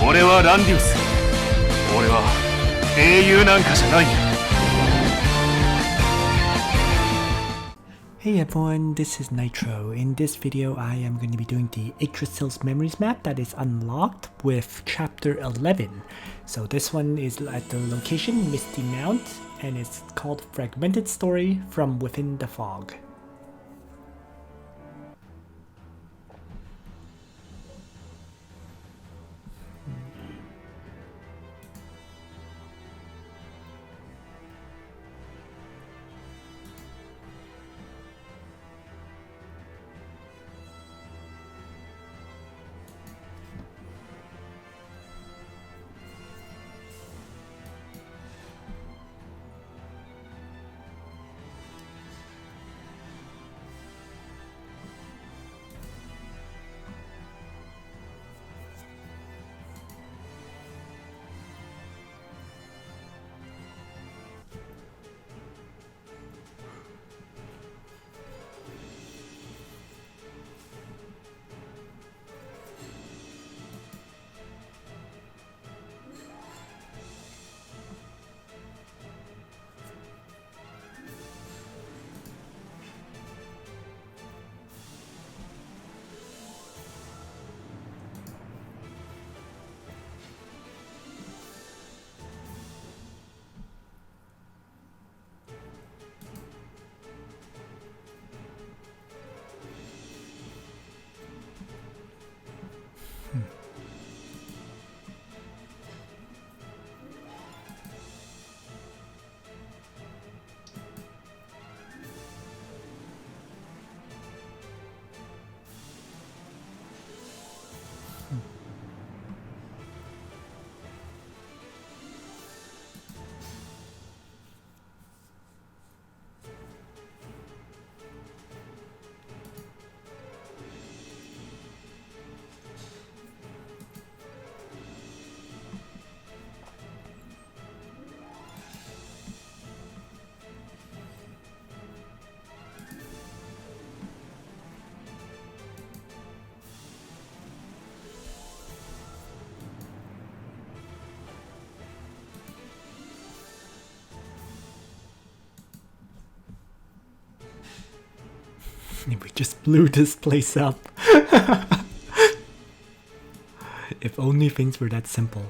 俺はランディウス。俺は英雄なんかじゃない。 Hey everyone, this is Nitro. In this video, I am going to be doing the Yggdrasil's Memories map that is unlocked with Chapter 11. So this one is at the location Misty Mount, and it's called Fragmented Story from Within the Fog. We just blew this place up. If only things were that simple.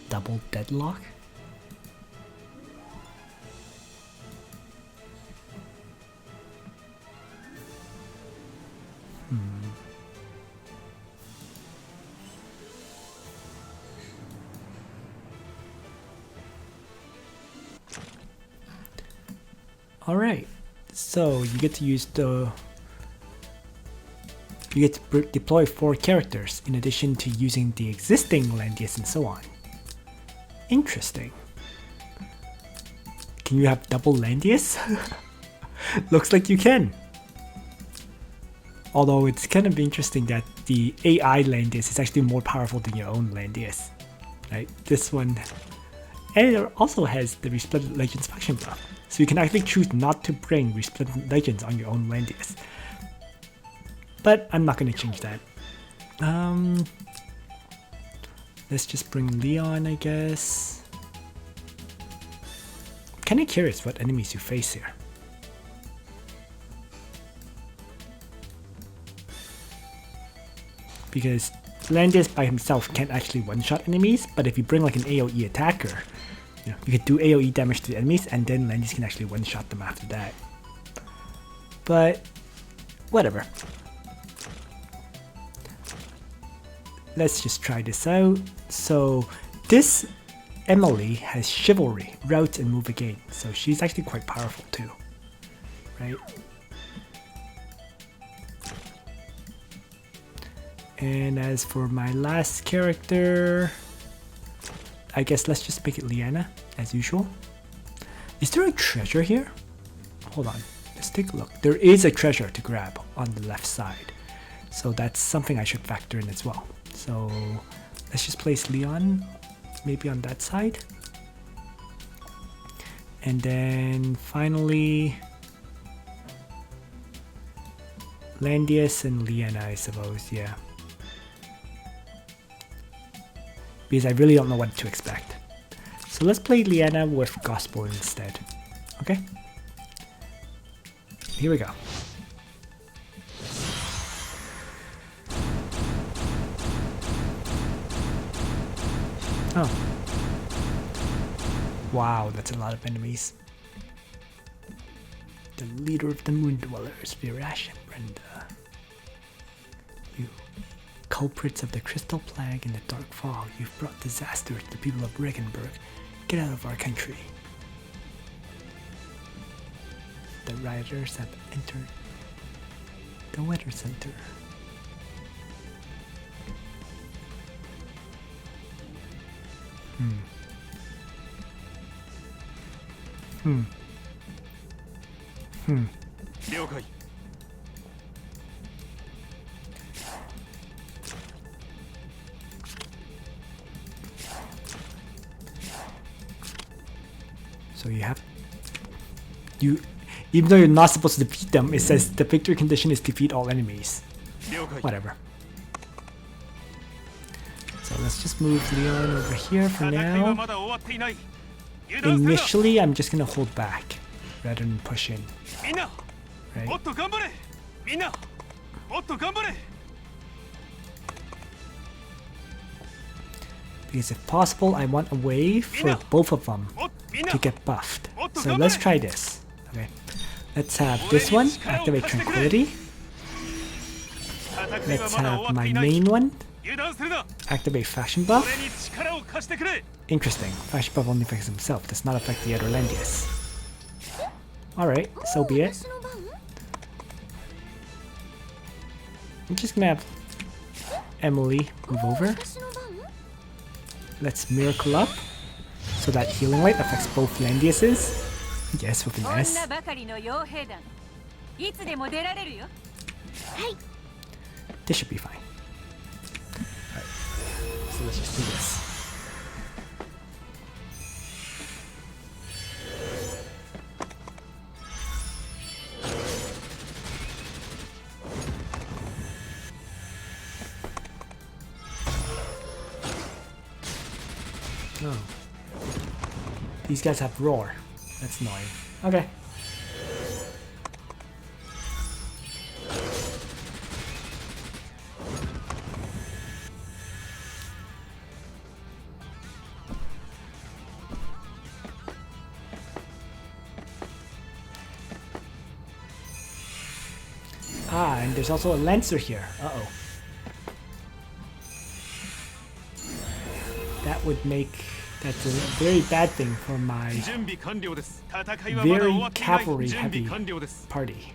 Double deadlock? Alright, so you get to use you get to deploy 4 characters in addition to using the existing Landius and so on. Interesting. Can you have double Landius? Looks like you can. Although it's kind of interesting that the AI Landius is actually more powerful than your own Landius. Right? This one. And it also has the Resplendent Legends faction buff. So you can actually choose not to bring Resplendent Legends on your own Landius. But I'm not going to change that. Let's just bring Leon, I guess. I'm kinda curious what enemies you face here. Because Landius by himself can't actually one-shot enemies, but if you bring like an AoE attacker, you can do AoE damage to the enemies and then Landius can actually one-shot them after that. But, whatever. Let's just try this out. So this Emily has Chivalry, Route, and Move Again, so she's actually quite powerful too, right? And as for my last character, I guess let's just make it Liana, as usual. Is there a treasure here? Hold on, let's take a look. There is a treasure to grab on the left side. So that's something I should factor in as well. So let's just place Leon maybe on that side. And then finally Landius and Liana, I suppose, yeah. Because I really don't know what to expect. So let's play Liana with Gospel instead. Okay? Here we go. Oh. Wow, that's a lot of enemies. The leader of the Moon Dwellers, Virash and Brenda. You culprits of the Crystal Plague and the Dark Fog, you've brought disaster to the people of Regenburg. Get out of our country. The rioters have entered the Weather Center. So even though you're not supposed to defeat them, it says the victory condition is defeat all enemies. Whatever. So let's just move Leon over here for now. Initially, I'm just gonna hold back rather than push in. Right? Because if possible, I want a way for both of them to get buffed. So let's try this. Okay, let's have this one activate Tranquility. Let's have my main one activate Faction Buff. Interesting, Faction Buff only affects himself, does not affect the other Landius. Alright, so be it. I'm just gonna have Emily move over. Let's Miracle up so that Healing Light affects both Landiuses. Yes, with an S. This should be fine. Alright, so let's just do this. Oh. These guys have roar. That's annoying. Okay. Ah, and there's also a Lancer here. Uh-oh. That would make... That's a very bad thing for my very cavalry-heavy party.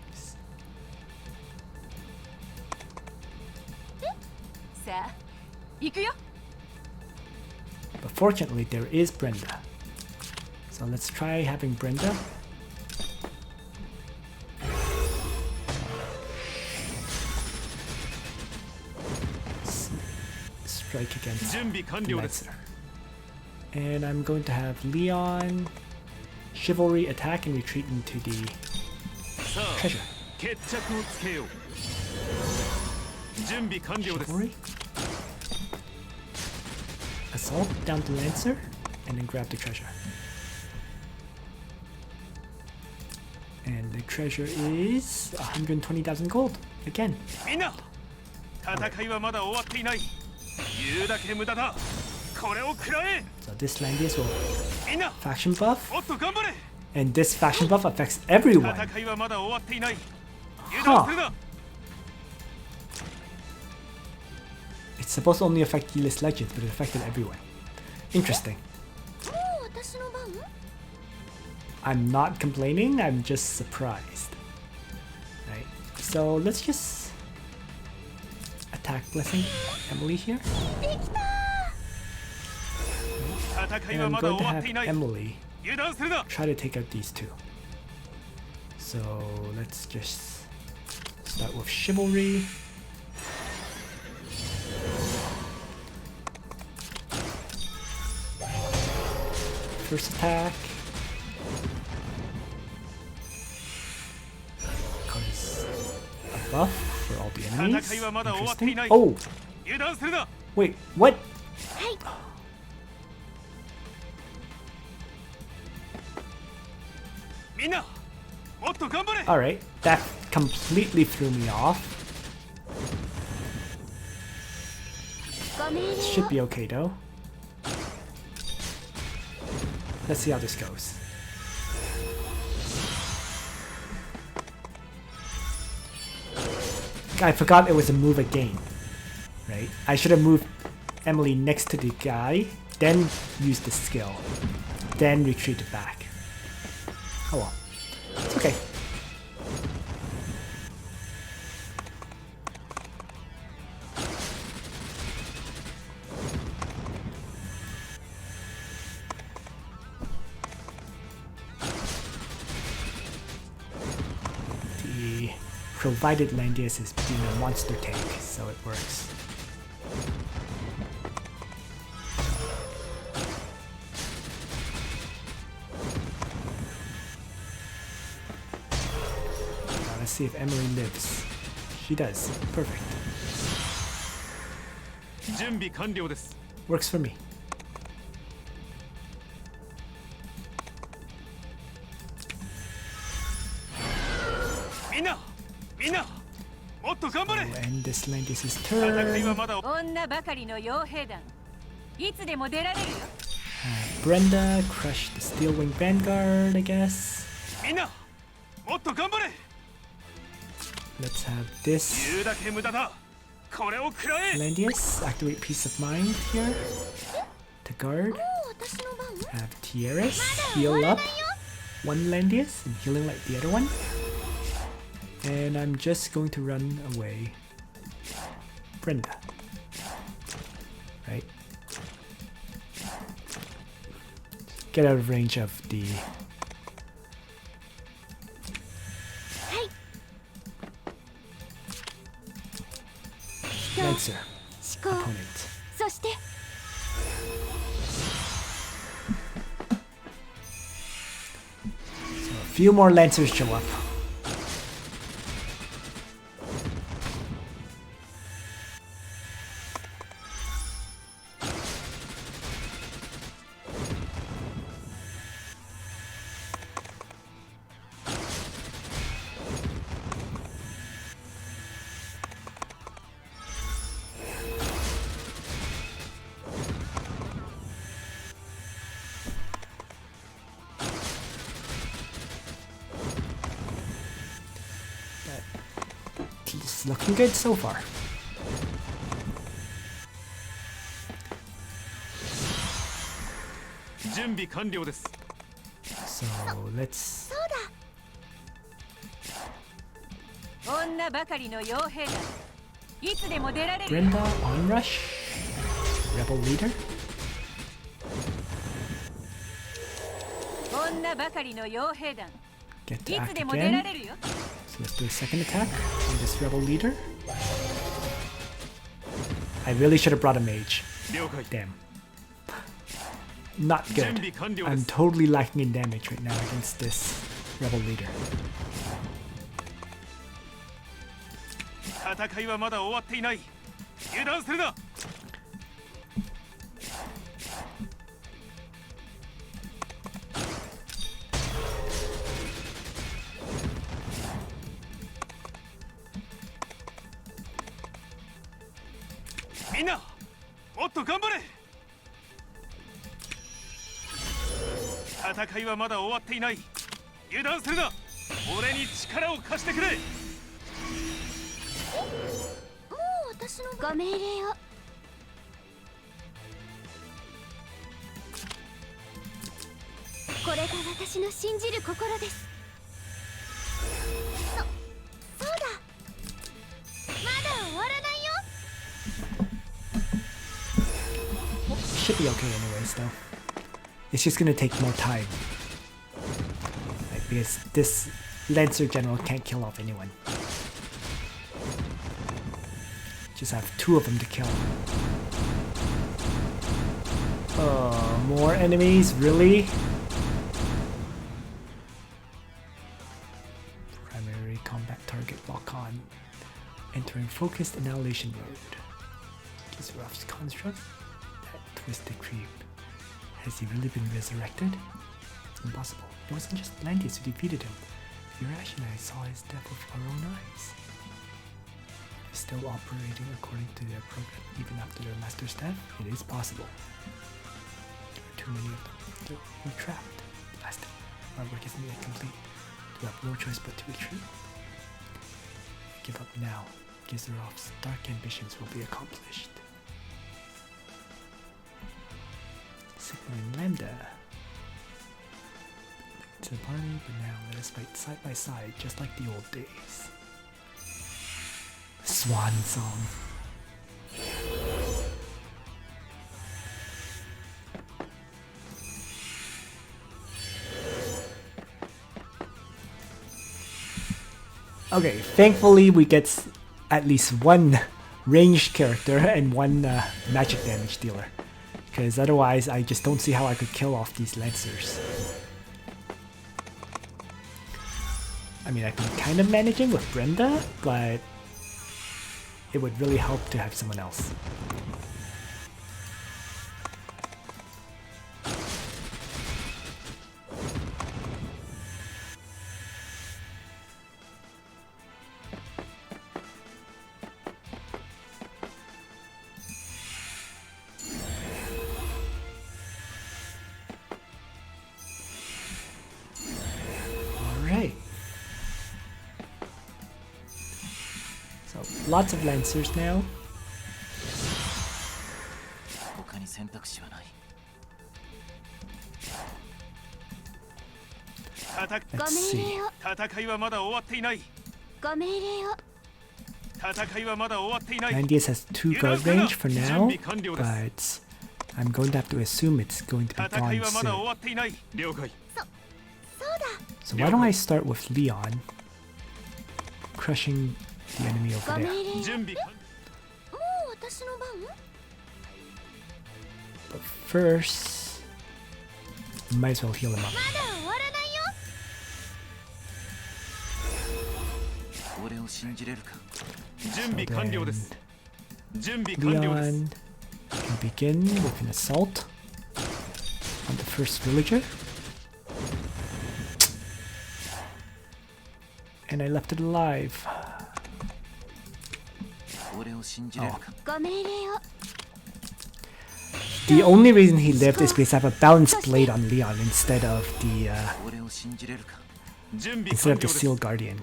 But fortunately, there is Brenda. So let's try having Brenda. Strike against the Lancer. And I'm going to have Leon Chivalry attack and retreat into the treasure. Chivalry. Assault down to Lancer and then grab the treasure. And the treasure is 120,000 gold again. So this Landius will faction buff, and this faction buff affects everyone. Huh. It's supposed to only affect D-list legends, but it affected everyone. Interesting. I'm not complaining, I'm just surprised. Right. So let's just attack blessing Emily here. And I'm going to have Emily try to take out these two. So let's just start with chivalry. First attack. Becomes a buff for all the enemies. Interesting. Oh! Wait, what? Alright, that completely threw me off. Should be okay though. Let's see how this goes. I forgot it was a move again. Right? I should have moved Emily next to the guy, then used the skill, then retreated back. Oh well. It's okay. The provided Landius is being a monster tank, so it works. Let's see if Emily lives. She does. Perfect. Works for me. Oh, and this Landius' turn. Brenda crushed the Steel Wing Vanguard, I guess. Let's have this Landius activate Peace of Mind here to guard. Have Tierras heal up one Landius and healing like the other one. And I'm just going to run away. Brenda. Right? Get out of range of the Lancer opponent. So a few more Lancers show up. It's looking good so far. So let's Brenda onrush, rebel leader. Get to act again. So let's do a second attack on this rebel leader. I really should have brought a mage. Damn. Not good. I'm totally lacking in damage right now against this rebel leader. should be okay anyways though. It's just gonna take more time. Right, because this Lancer General can't kill off anyone. Just have 2 of them to kill. More enemies, really? Primary combat target lock on. Entering focused annihilation mode. Kizurov's construct? That twisted creep. Has he really been resurrected? It's impossible. It wasn't just Landius who defeated him. Yurash and I saw his death with our own eyes. They're still operating according to their program even after their master's death? It is possible. There are too many of them. We're trapped. Blasted. Our work isn't yet complete. We have no choice but to retreat. Give up now. Gizarov's dark ambitions will be accomplished. Sigma and Lambda. Linked to the party, but now let us fight side by side, just like the old days. Swan song. Okay, thankfully we get at least one ranged character and one magic damage dealer. Because otherwise I just don't see how I could kill off these Lancers. I mean, I've been kind of managing with Brenda, but it would really help to have someone else. Lots of Lancers now. Let's see. Landius has 2 guard range for now, but I'm going to have to assume it's going to be gone soon. So why don't I start with Leon, crushing the enemy over there. But first, might as well heal him up. So then, Leon can begin with an assault on the first villager. And I left it alive. Oh. The only reason he lived is because I have a balanced blade on Leon instead of the Seal Guardian.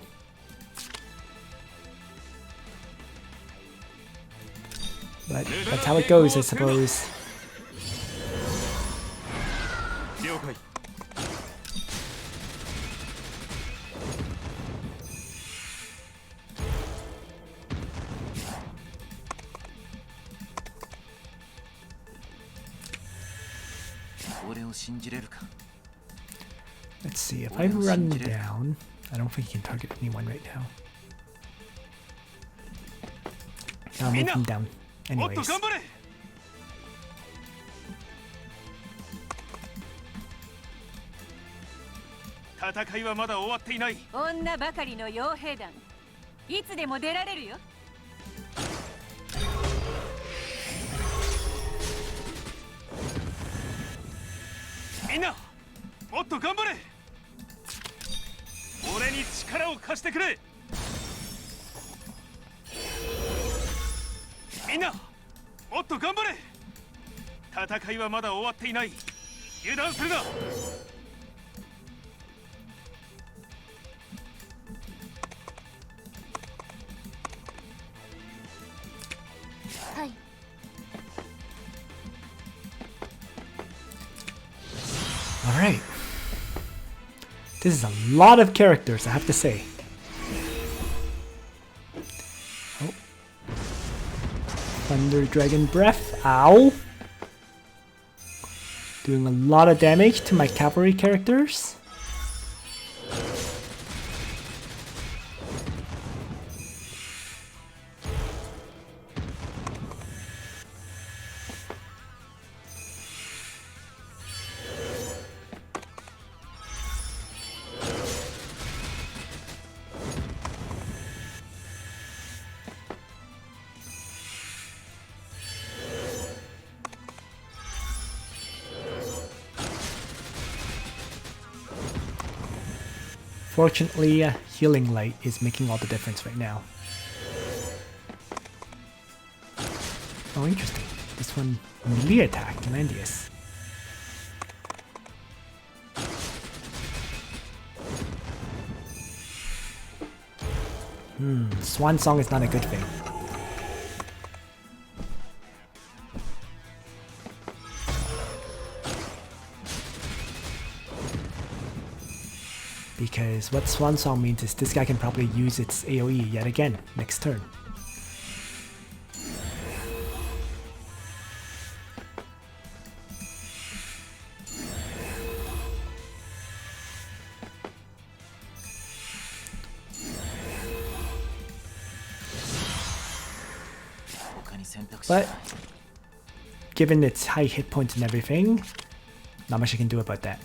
But that's how it goes, I suppose. Let's see, if I run down, I don't think he can target anyone right now. I'll move him down anyways. Alright. This is a lot of characters, I have to say. Oh. Thunder Dragon Breath. Ow. Doing a lot of damage to my cavalry characters. Fortunately, healing light is making all the difference right now. Oh, interesting. This one melee attack, Landius. Swan Song is not a good thing. Because what Swan Song means is this guy can probably use its AoE yet again next turn. But given its high hit points and everything, not much I can do about that.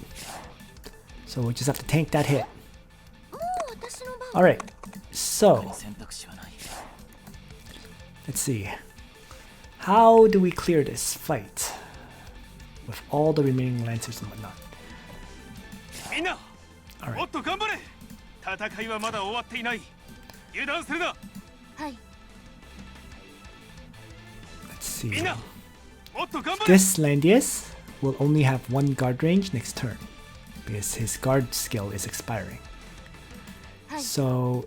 So we'll just have to tank that hit. Alright, so let's see. How do we clear this fight with all the remaining lancers and whatnot? Alright. Let's see. This Landius will only have one guard range next turn, because his guard skill is expiring. So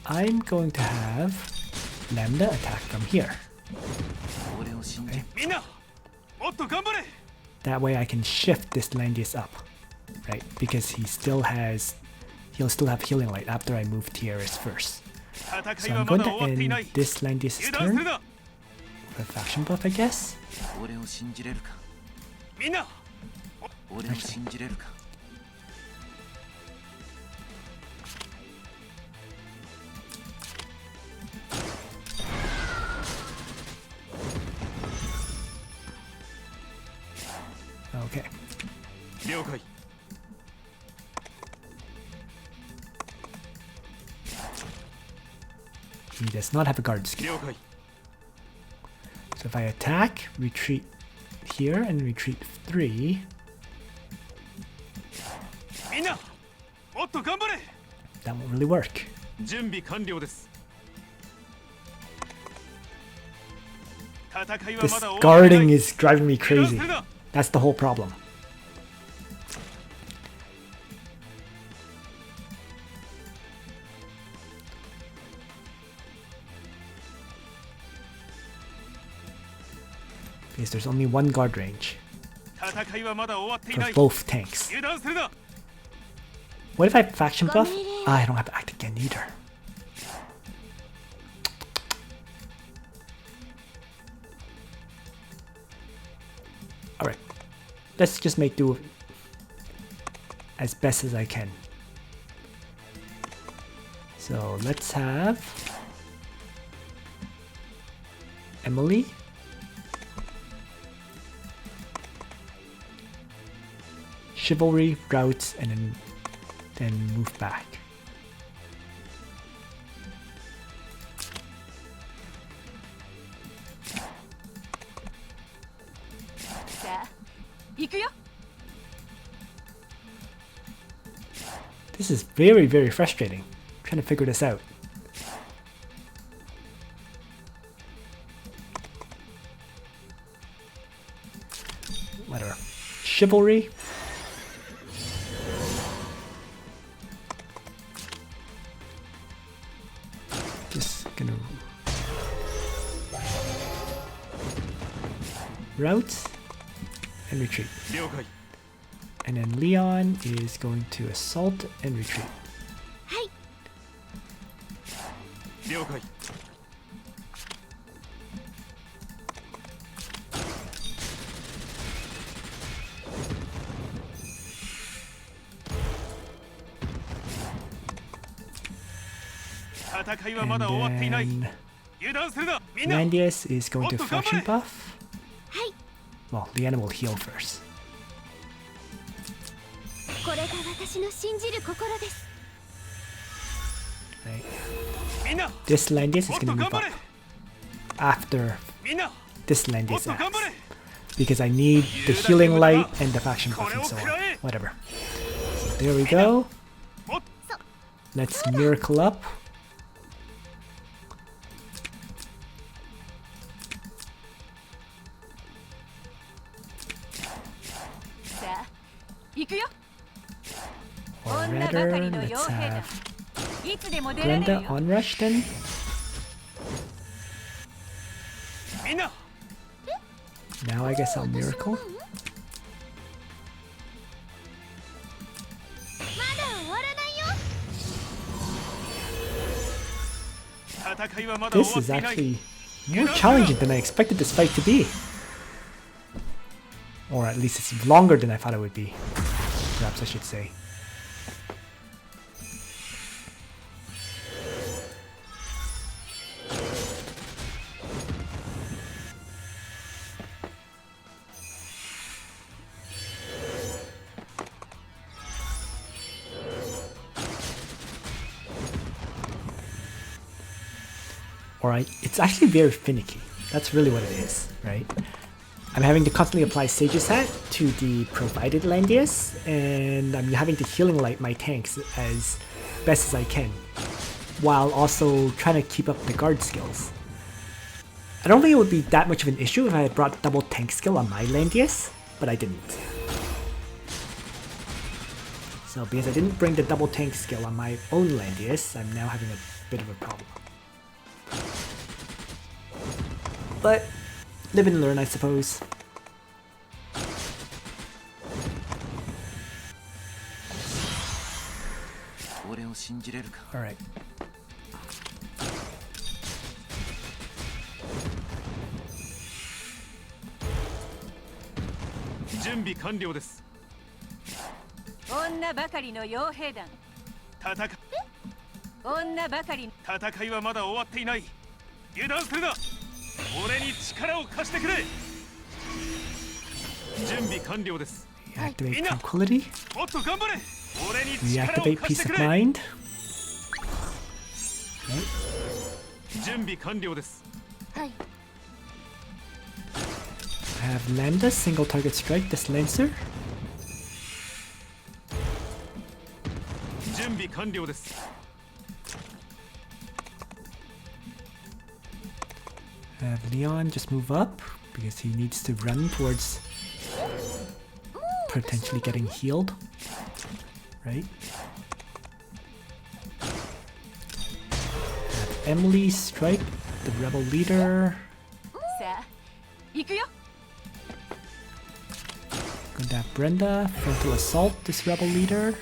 I'm going to have Lambda attack from here. Okay. That way I can shift this Landius up, right? Because he'll still have healing light after I move TRS first. So I'm going to end this Landius' turn with a faction buff, I guess. Actually. Okay. He does not have a guard skill. So if I attack, retreat here, and retreat 3, that won't really work. This guarding is driving me crazy. That's the whole problem. Because there's only one guard range for both tanks. What if I faction buff? I don't have to act again either. Alright, let's just make do as best as I can. So let's have Emily. Chivalry, routes, and then move back. This is very, very frustrating. I'm trying to figure this out. Whatever. Chivalry. Just gonna route and retreat. And then Leon is going to assault and retreat. And then Landius is going to faction buff. Well, Liana will heal first. Right. This Landius is going to move up after this Landius acts, because I need the healing light and the faction buff and so on. Whatever. So there we go. Let's miracle up. Or rather, let's have Brenda onrush then. Now I guess I'll miracle. This is actually more challenging than I expected this fight to be. Or at least it's longer than I thought it would be. Perhaps I should say. Alright, it's actually very finicky. That's really what it is, right? I'm having to constantly apply Sage's Hat to the provided Landius, and I'm having to healing light my tanks as best as I can, while also trying to keep up the guard skills. I don't think it would be that much of an issue if I had brought double tank skill on my Landius, but I didn't. So because I didn't bring the double tank skill on my own Landius, I'm now having a bit of a problem. But live and learn, I suppose. Alright. Reactivate Tranquility. Reactivate Peace of Mind. Okay. I have Landius, single target strike this Lancer. Have Leon just move up because he needs to run towards potentially getting healed, right? Have Emily strike the rebel leader. Going to have Brenda frontal assault this rebel leader.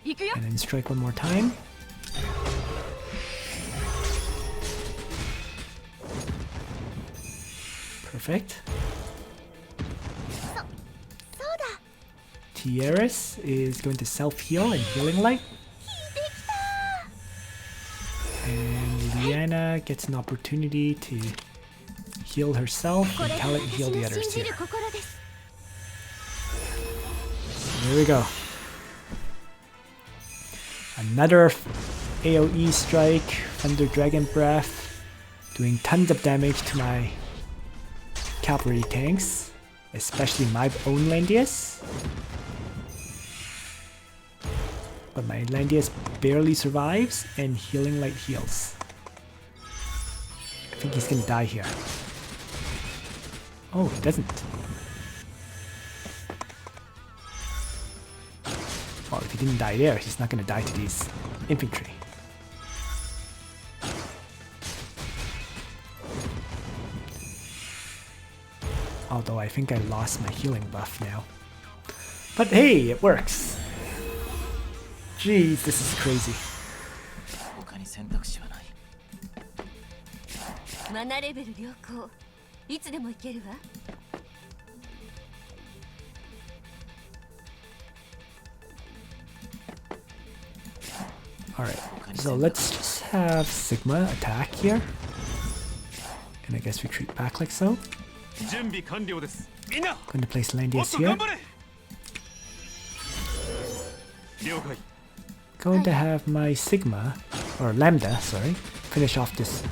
And then strike one more time. Perfect. Tieris is going to self-heal and healing light. And Liana gets an opportunity to heal herself and talent heal the others here. There we go. Another AoE strike, Thunder Dragon Breath, doing tons of damage to my cavalry tanks, especially my own Landius. But my Landius barely survives and healing light heals. I think he's gonna die here. Oh, he doesn't. Well, if he didn't die there, he's not gonna die to these infantry. Although I think I lost my healing buff now. But hey, it works! Jeez, this is crazy. Alright, so let's just have Sigma attack here. And I guess retreat back like so. 準備完了です。みんな、 Going to place もっ Landius と here. 頑張れ。了解。 Going to have my Sigma, or Lambda, sorry, finish off this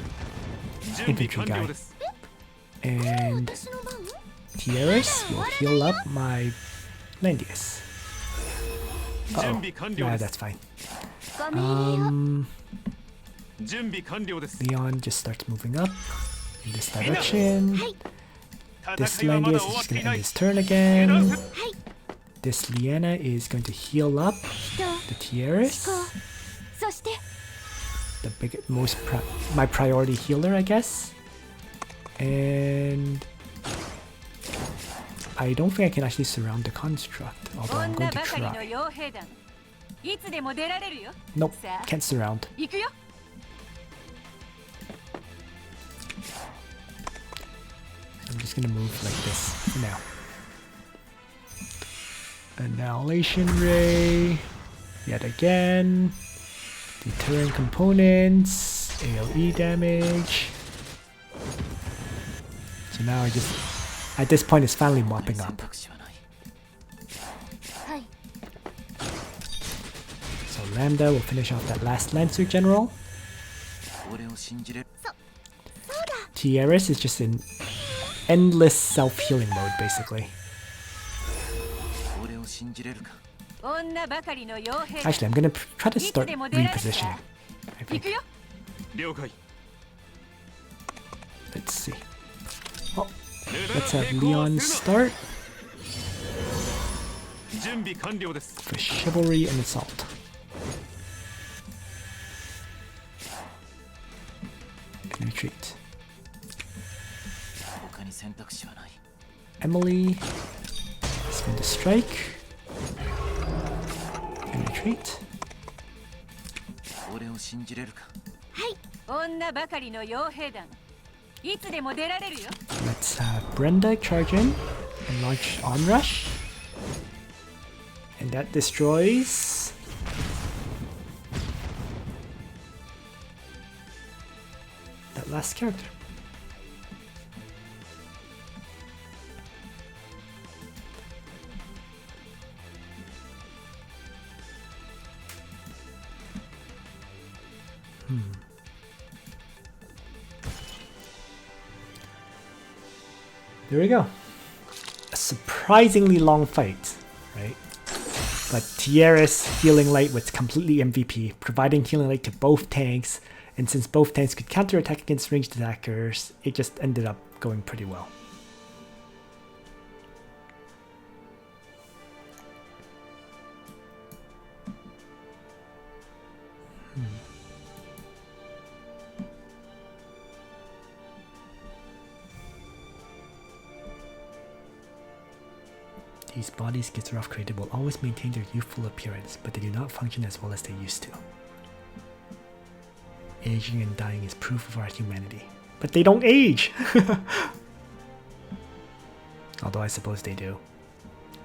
準備 infantry 完了 guy. です。 And Tierras will heal up my Landius. 準備完了 Nah, で that's す。 fine. 準備完了です。 Leon just starts moving up in this direction. This 戦いはまだ Landius 終 is わっ just て going い to な end い。 his turn again. This Liana is going to heal up the Tierras. そして The my priority healer, I guess. And I don't think I can actually surround the construct, although I'm 女 going to ばかりの try. 傭兵団いつでも出られるよ Nope, さあ can't surround. 行くよ I'm just gonna move like this for now. Annihilation Ray. Yet again. Deterrent components. AoE damage. So now I just... At this point it's finally mopping up. はい So Lambda will finish off that last Lancer General. 俺を信じれる。 Tierras is just in endless self-healing mode, basically. 俺を信じれるか。女ばかりの傭兵団 Actually, I'm gonna try to start repositioning. I 行 think. くよ 了解。 Let's see. Oh, let's have Leon start 準備完了です。 for Chivalry and Assault. And retreat. 他に選択肢はない。 Emily is going to strike. And retreat. 俺を信じれるか。女ばかりの傭兵団いつでも出られるよ Let's have Brenda charge in and launch onrush. And that destroys that last character. There we go. A surprisingly long fight, right? But Tierras healing light was completely MVP, providing healing light to both tanks, and since both tanks could counterattack against ranged attackers, it just ended up going pretty well. These bodies Gitzeroff created will always maintain their youthful appearance, but they do not function as well as they used to. Aging and dying is proof of our humanity. But they don't age! Although I suppose they do.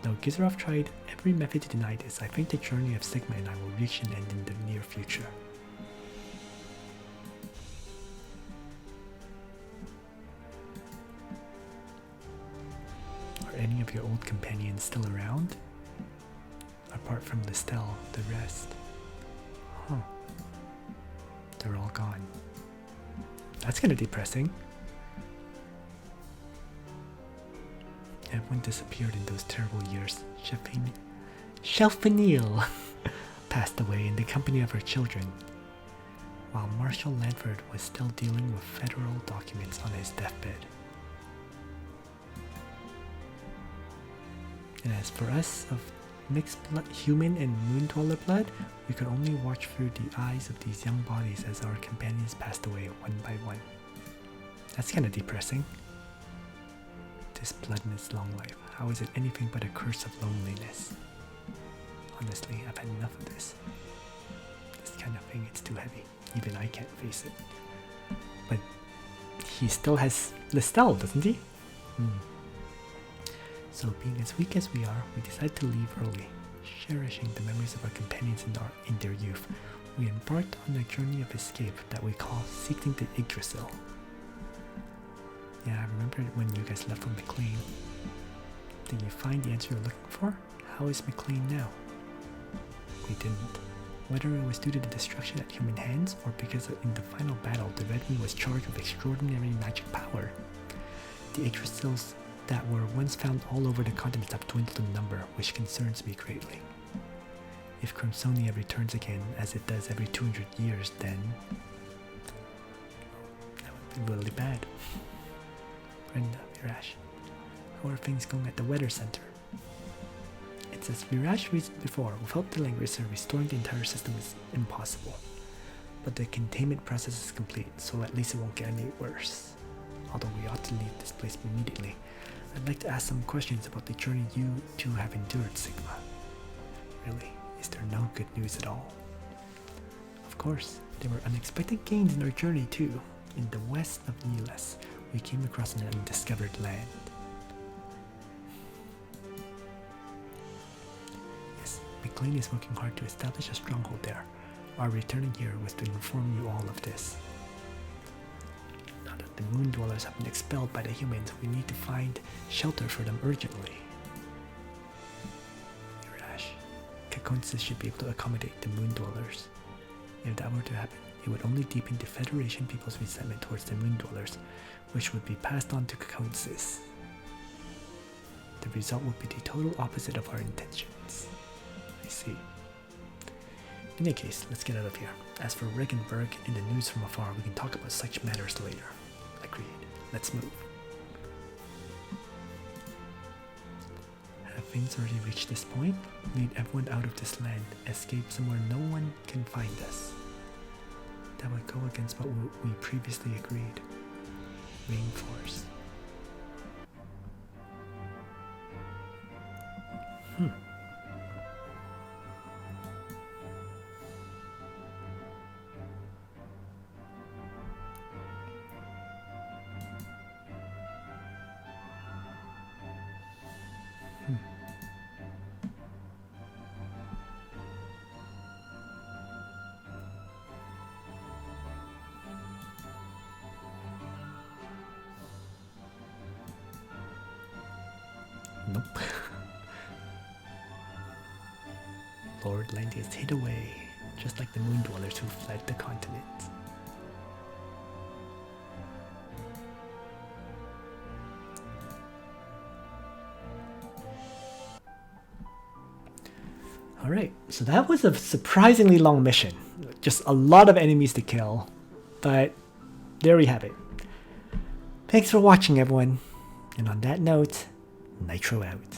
Though Gitzeroff tried every method to deny this, I think the journey of Sigma and I will reach an end in the near future. Are any of your old companions still around? Apart from Listel, the rest. Huh. They're all gone. That's kinda depressing. Everyone disappeared in those terrible years. Shelfanil passed away in the company of her children, while Marshal Lanford was still dealing with federal documents on his deathbed. And as for us, of mixed blood, human and moon dweller blood, we could only watch through the eyes of these young bodies as our companions passed away one by one. That's kinda depressing. This blood in its long life, how is it anything but a curse of loneliness? Honestly, I've had enough of this. This kind of thing, it's too heavy. Even I can't face it. But he still has Listel, doesn't he? So being as weak as we are, we decide to leave early, cherishing the memories of our companions in their youth. We embarked on a journey of escape that we call Seeking the Yggdrasil. Yeah, I remember when you guys left from McLean. Did you find the answer you're looking for? How is McLean now? We didn't. Whether it was due to the destruction at human hands, or because in the final battle the Red Wing was charged with extraordinary magic power. The Yggdrasils that were once found all over the continent have dwindled in number, which concerns me greatly. If Crimsonia returns again, as it does every 200 years, then that would be really bad. Brenda, Mirash, how are things going at the weather center? It's as Mirash reasoned before, without the Langrisser, restoring the entire system is impossible. But the containment process is complete, so at least it won't get any worse. Although we ought to leave this place immediately, I'd like to ask some questions about the journey you two have endured, Sigma. Really, is there no good news at all? Of course, there were unexpected gains in our journey too. In the west of Neelas, we came across an undiscovered land. Yes, McLean is working hard to establish a stronghold there. Our returning here was to inform you all of this. Now that the moon dwellers have been expelled by the humans, we need to find shelter for them urgently. Urash, Kakonsis should be able to accommodate the moon dwellers. If that were to happen, it would only deepen the Federation people's resentment towards the moon dwellers, which would be passed on to Kakonsis. The result would be the total opposite of our intentions. I see. In any case, let's get out of here. As for Regenberg and the news from afar, we can talk about such matters later. Agreed. Let's move. Have things already reached this point? Lead everyone out of this land. Escape somewhere no one can find us. That would go against what we previously agreed. Reinforce. Nope. Lord Landius hid away, just like the moon dwellers who fled the continent. Alright, so that was a surprisingly long mission. Just a lot of enemies to kill, but there we have it. Thanks for watching, everyone. And on that note, Nitro out.